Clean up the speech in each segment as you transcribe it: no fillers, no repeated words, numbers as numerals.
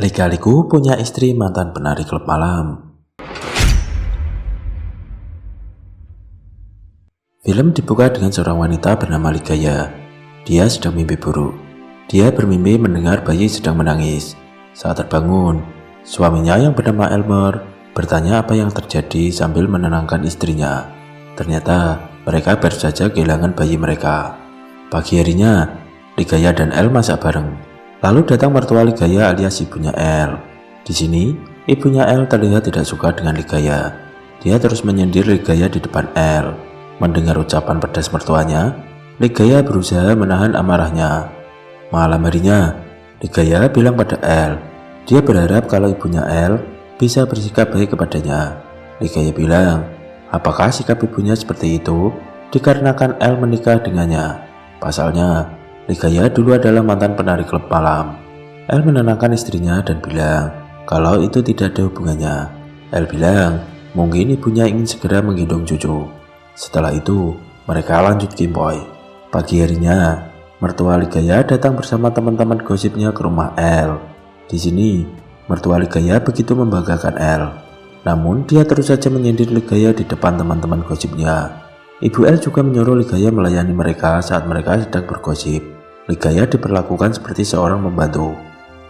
Lika-liku punya istri mantan penari klub malam. Film dibuka dengan seorang wanita bernama Ligaya. Dia sedang mimpi buruk. Dia bermimpi mendengar bayi sedang menangis. Saat terbangun, suaminya yang bernama Elmer bertanya apa yang terjadi sambil menenangkan istrinya. Ternyata mereka baru saja kehilangan bayi mereka. Pagi harinya, Ligaya dan El masak bareng. Lalu datang mertua Ligaya alias ibunya El. Di sini, ibunya El terlihat tidak suka dengan Ligaya. Dia terus menyindir Ligaya di depan El. Mendengar ucapan pedas mertuanya, Ligaya berusaha menahan amarahnya. Malam harinya, Ligaya bilang pada El, dia berharap kalau ibunya El bisa bersikap baik kepadanya. Ligaya bilang, apakah sikap ibunya seperti itu dikarenakan El menikah dengannya. Pasalnya, Ligaya dulu adalah mantan penari klub malam. El menenangkan istrinya dan bilang kalau itu tidak ada hubungannya. El bilang mungkin ibunya ingin segera menggendong cucu. Setelah itu mereka lanjut kimpoy. Pagi harinya mertua Ligaya datang bersama teman-teman gosipnya ke rumah El. Di sini mertua Ligaya begitu membanggakan El. Namun dia terus saja menyindir Ligaya di depan teman-teman gosipnya. Ibu El juga menyuruh Ligaya melayani mereka saat mereka sedang bergosip. Ligaya diperlakukan seperti seorang membantu.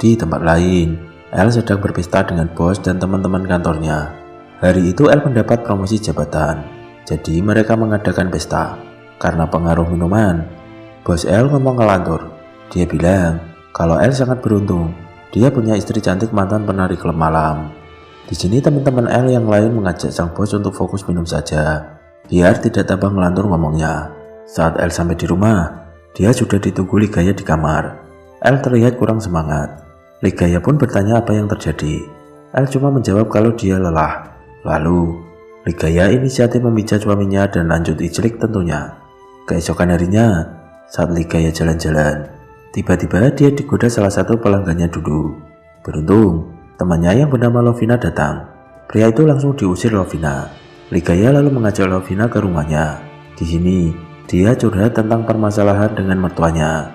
Di tempat lain, El sedang berpesta dengan bos dan teman-teman kantornya. Hari itu El mendapat promosi jabatan, jadi mereka mengadakan pesta. Karena pengaruh minuman, bos El ngomong ngelantur. Dia bilang kalau El sangat beruntung, dia punya istri cantik mantan penari klub malam. Di sini teman-teman El yang lain mengajak sang bos untuk fokus minum saja, biar tidak tambah ngelantur ngomongnya. Saat El sampai di rumah, dia sudah ditunggu Ligaya di kamar. El terlihat kurang semangat. Ligaya pun bertanya apa yang terjadi. El cuma menjawab kalau dia lelah. Lalu, Ligaya inisiatif memijat suaminya dan lanjut ijlik tentunya. Keesokan harinya, saat Ligaya jalan-jalan, tiba-tiba dia digoda salah satu pelanggannya dulu. Beruntung, temannya yang bernama Lovina datang. Pria itu langsung diusir Lovina. Ligaya lalu mengajak Lovina ke rumahnya. Di sini, dia curhat tentang permasalahan dengan mertuanya.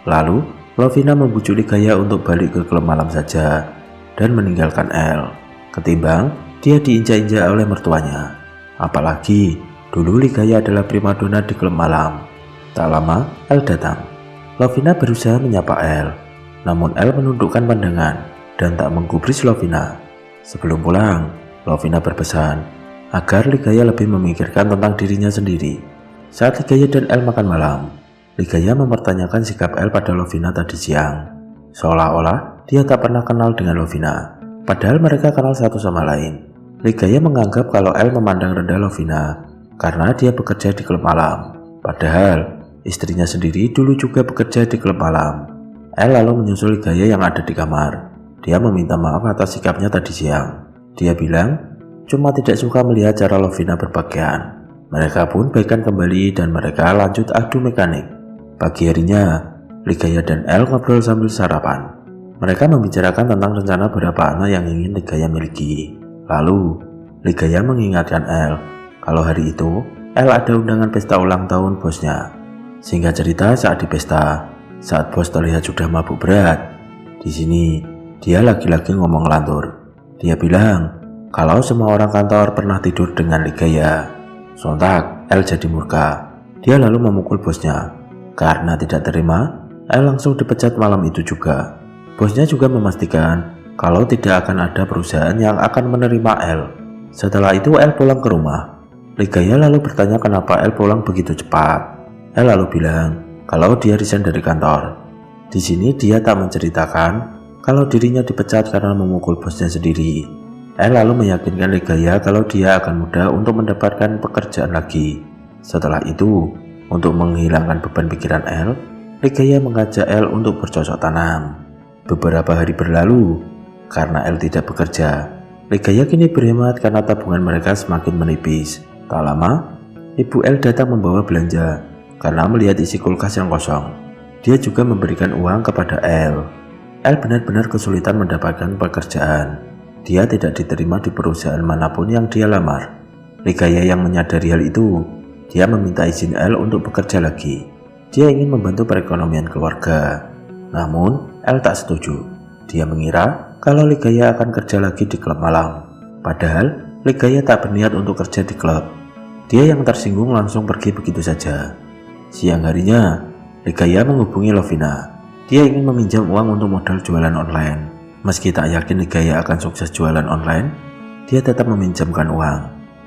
Lalu, Lovina membujuk Ligaya untuk balik ke klub malam saja dan meninggalkan El, ketimbang dia diinjak-injak oleh mertuanya. Apalagi, dulu Ligaya adalah primadona di klub malam. Tak lama, El datang. Lovina berusaha menyapa El, namun El menundukkan pandangan dan tak menggubris Lovina. Sebelum pulang, Lovina berpesan agar Ligaya lebih memikirkan tentang dirinya sendiri. Saat Ligaya dan El makan malam, Ligaya mempertanyakan sikap El pada Lovina tadi siang. Seolah-olah dia tak pernah kenal dengan Lovina, padahal mereka kenal satu sama lain. Ligaya menganggap kalau El memandang rendah Lovina karena dia bekerja di klub malam. Padahal istrinya sendiri dulu juga bekerja di klub malam. El lalu menyusul Ligaya yang ada di kamar. Dia meminta maaf atas sikapnya tadi siang. Dia bilang cuma tidak suka melihat cara Lovina berpakaian. Mereka pun baikan kembali dan mereka lanjut adu mekanik. Pagi harinya, Ligaya dan El ngobrol sambil sarapan. Mereka membicarakan tentang rencana berapa anak yang ingin Ligaya miliki. Lalu, Ligaya mengingatkan El kalau hari itu El ada undangan pesta ulang tahun bosnya. Singkat cerita, saat di pesta, saat bos terlihat sudah mabuk berat, di sini dia lagi-lagi ngomong lantur. Dia bilang kalau semua orang kantor pernah tidur dengan Ligaya. Sontak, El jadi murka. Dia lalu memukul bosnya. Karena tidak terima, El langsung dipecat malam itu juga. Bosnya juga memastikan kalau tidak akan ada perusahaan yang akan menerima El. Setelah itu El pulang ke rumah. Ligaya lalu bertanya kenapa El pulang begitu cepat. El lalu bilang kalau dia resign dari kantor. Di sini dia tak menceritakan kalau dirinya dipecat karena memukul bosnya sendiri. El lalu meyakinkan Ligaya kalau dia akan mudah untuk mendapatkan pekerjaan lagi. Setelah itu, untuk menghilangkan beban pikiran El, Ligaya mengajak El untuk bercocok tanam. Beberapa hari berlalu, karena El tidak bekerja, Ligaya kini berhemat karena tabungan mereka semakin menipis. Tak lama, ibu El datang membawa belanja karena melihat isi kulkas yang kosong. Dia juga memberikan uang kepada El. El benar-benar kesulitan mendapatkan pekerjaan. Dia tidak diterima di perusahaan manapun yang dia lamar. Ligaya yang menyadari hal itu, dia meminta izin El untuk bekerja lagi. Dia ingin membantu perekonomian keluarga. Namun, El tak setuju. Dia mengira kalau Ligaya akan kerja lagi di klub malam. Padahal Ligaya tak berniat untuk kerja di klub. Dia yang tersinggung langsung pergi begitu saja. Siang harinya, Ligaya menghubungi Lovina. Dia ingin meminjam uang untuk modal jualan online. Meski tak yakin Ligaya akan sukses jualan online, dia tetap meminjamkan uang.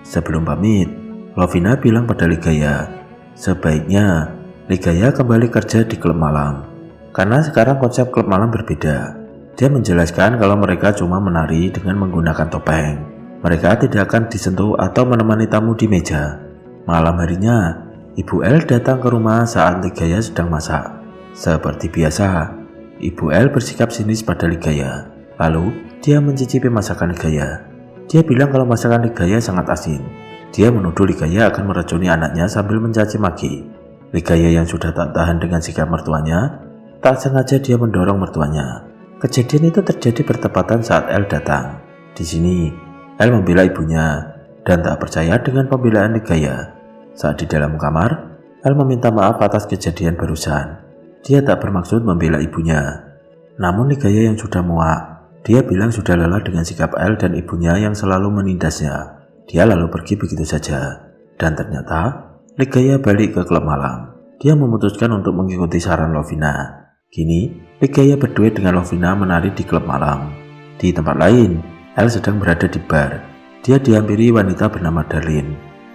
Sebelum pamit, Lovina bilang pada Ligaya, sebaiknya Ligaya kembali kerja di klub malam. Karena sekarang konsep klub malam berbeda. Dia menjelaskan kalau mereka cuma menari dengan menggunakan topeng. Mereka tidak akan disentuh atau menemani tamu di meja. Malam harinya, Ibu El datang ke rumah saat Ligaya sedang masak. Seperti biasa, Ibu El bersikap sinis pada Ligaya. Lalu, dia mencicipi masakan Ligaya. Dia bilang kalau masakan Ligaya sangat asin. Dia menuduh Ligaya akan meracuni anaknya sambil mencaci maki. Ligaya yang sudah tak tahan dengan sikap mertuanya, tak sengaja dia mendorong mertuanya. Kejadian itu terjadi bertepatan saat El datang. Di sini, El membela ibunya dan tak percaya dengan pembelaan Ligaya. Saat di dalam kamar, El meminta maaf atas kejadian barusan. Dia tak bermaksud membela ibunya. Namun Ligaya yang sudah muak. Dia bilang sudah lelah dengan sikap El dan ibunya yang selalu menindasnya. Dia lalu pergi begitu saja. Dan ternyata, Ligaya balik ke klub malam. Dia memutuskan untuk mengikuti saran Lovina. Kini, Ligaya berduet dengan Lovina menari di klub malam. Di tempat lain, El sedang berada di bar. Dia dihampiri wanita bernama Darlene.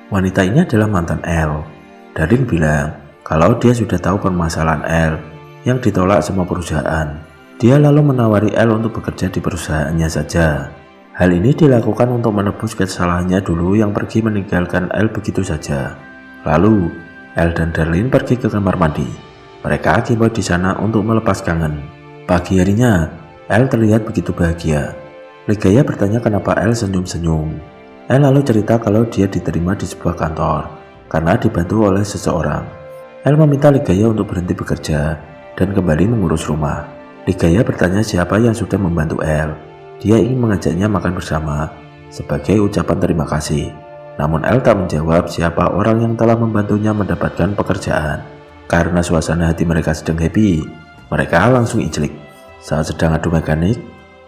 Wanita ini adalah mantan El. Darlene bilang kalau dia sudah tahu permasalahan El yang ditolak semua perusahaan. Dia lalu menawari El untuk bekerja di perusahaannya saja. Hal ini dilakukan untuk menebus kesalahannya dulu yang pergi meninggalkan El begitu saja. Lalu, El dan Darlene pergi ke kamar mandi. Mereka keyboard di sana untuk melepas kangen. Pagi harinya, El terlihat begitu bahagia. Ligaya bertanya kenapa El senyum-senyum. El lalu cerita kalau dia diterima di sebuah kantor karena dibantu oleh seseorang. El meminta Ligaya untuk berhenti bekerja dan kembali mengurus rumah. Ligaya bertanya siapa yang sudah membantu El. Dia ingin mengajaknya makan bersama sebagai ucapan terima kasih. Namun El tak menjawab siapa orang yang telah membantunya mendapatkan pekerjaan. Karena suasana hati mereka sedang happy, mereka langsung ijlik. Saat sedang adu mekanik,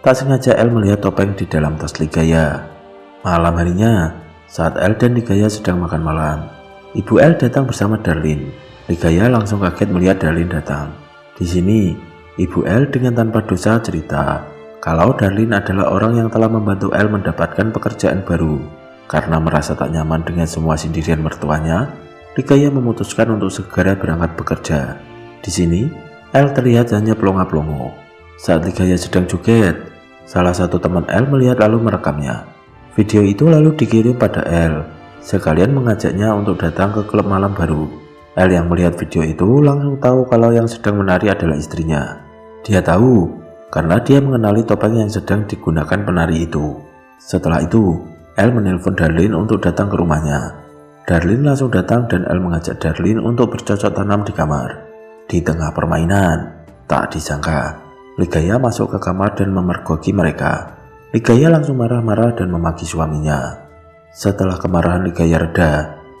tak sengaja El melihat topeng di dalam tas Ligaya. Malam harinya, saat El dan Ligaya sedang makan malam, Ibu El datang bersama Darlene. Ligaya langsung kaget melihat Darlene datang. Di sini, Ibu El dengan tanpa dosa cerita kalau Darlene adalah orang yang telah membantu El mendapatkan pekerjaan baru. Karena merasa tak nyaman dengan semua sindiran mertuanya, Ligaya memutuskan untuk segera berangkat bekerja. Di sini, El terlihat hanya pelongo-pelongo. Saat Ligaya sedang joget, salah satu teman El melihat lalu merekamnya. Video itu lalu dikirim pada El, sekalian mengajaknya untuk datang ke klub malam baru. El yang melihat video itu langsung tahu kalau yang sedang menari adalah istrinya. Dia tahu karena dia mengenali topeng yang sedang digunakan penari itu. Setelah itu, El menelpon Darlene untuk datang ke rumahnya. Darlene langsung datang dan El mengajak Darlene untuk bercocok tanam di kamar. Di tengah permainan, tak disangka, Ligaya masuk ke kamar dan memergoki mereka. Ligaya langsung marah-marah dan memaki suaminya. Setelah kemarahan Ligaya reda,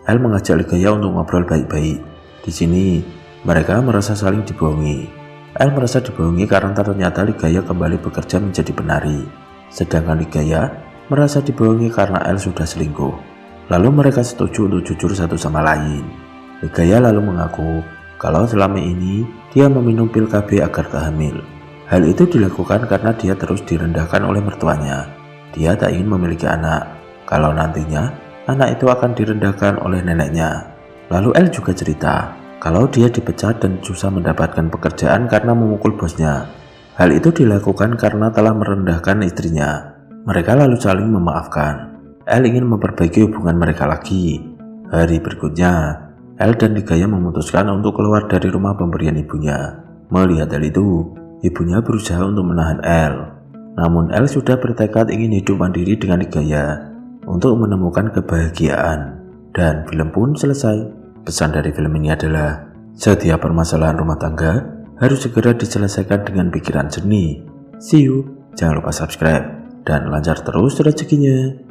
El mengajak Ligaya untuk ngobrol baik-baik. Di sini, mereka merasa saling dibohongi. El merasa dibohongi karena ternyata Ligaya kembali bekerja menjadi penari. Sedangkan Ligaya merasa dibohongi karena El sudah selingkuh. Lalu mereka setuju untuk jujur satu sama lain. Ligaya lalu mengaku kalau selama ini dia meminum pil KB agar tak hamil. Hal itu dilakukan karena dia terus direndahkan oleh mertuanya. Dia tak ingin memiliki anak, kalau nantinya anak itu akan direndahkan oleh neneknya. Lalu El juga cerita kalau dia dipecat dan susah mendapatkan pekerjaan karena memukul bosnya. Hal itu dilakukan karena telah merendahkan istrinya. Mereka lalu saling memaafkan. El ingin memperbaiki hubungan mereka lagi. Hari berikutnya, El dan Ligaya memutuskan untuk keluar dari rumah pemberian ibunya. Melihat hal itu, ibunya berusaha untuk menahan El. Namun El sudah bertekad ingin hidup mandiri dengan Ligaya untuk menemukan kebahagiaan. Dan film pun selesai. Pesan dari film ini adalah, setiap permasalahan rumah tangga harus segera diselesaikan dengan pikiran jernih. See you, jangan lupa subscribe, dan lancar terus rezekinya.